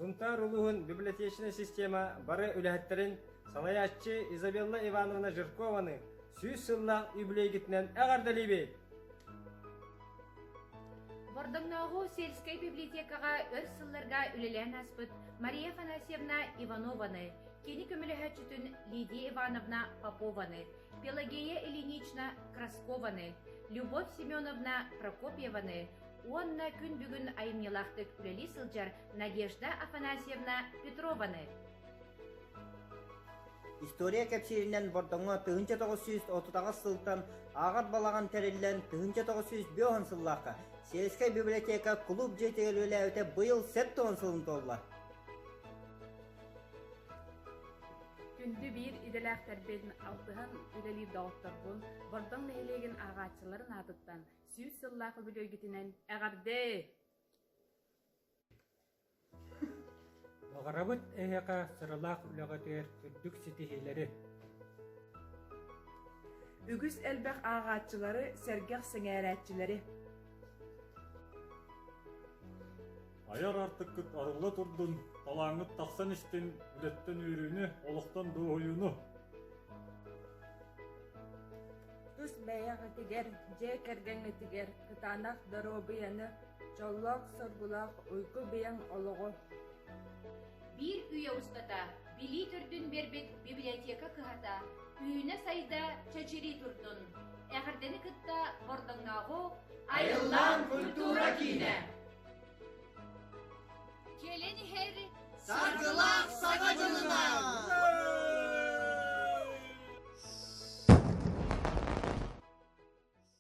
Сунтар улугун библиотечная система бары үләһеттерин санаяччы Изабелла Ивановна Жиркованы сүйс сыллах үблейгитнен әгардалибе. Бордыңнағу сельскай библиотекаға өр сылларға үлелен аспыт Мария Афанасьевна Иванованы, кені көміліхәтчүтін Лидия Ивановна Попованы, Пелагея Ильинична Краскованы, Любовь Семеновна Прокопьеваны, онна күн бүгін айымнелақтық үлелі сылжар Надежда Афанасьевна Петрованы. История кәпсиринен бордыңа 1930 сылтан ағат балаған тәріллен 1905 сыллаққа сельскай библиотека клуб жетегел өләуте бұйыл 7 сылын толла. Күнді бір иделәқтер бедін алтыған үлелі дауыттар бұл, бордың лейлеген ағатшыларын атыттан сүйіз сыллақы бүлөгітінен әғарды. Бағарабыт әйеқа сырылақ үләғатер күрдік сетихейлері. Үгіз әлбәқ ағатшылары сәргәқ сіңәрәтчілері. Аяр артык күт арылы турдун, талаңыт тақсан іштен үлеттен үйрүйіні, олықтан дөйіні. Түс бәяғы тігер, же кәргәңі тігер, кытанақ дұру яны, жоллақ сұргулақ ұйқы бейін олығы. Бір үйе ұстата, били түрдін бербет библиотека кығата, үйіне сайда чачыри турдун. Әғірдені кытта бордыңнағу айыллан культура кейіне. Келен хер Sargılak sakacılına.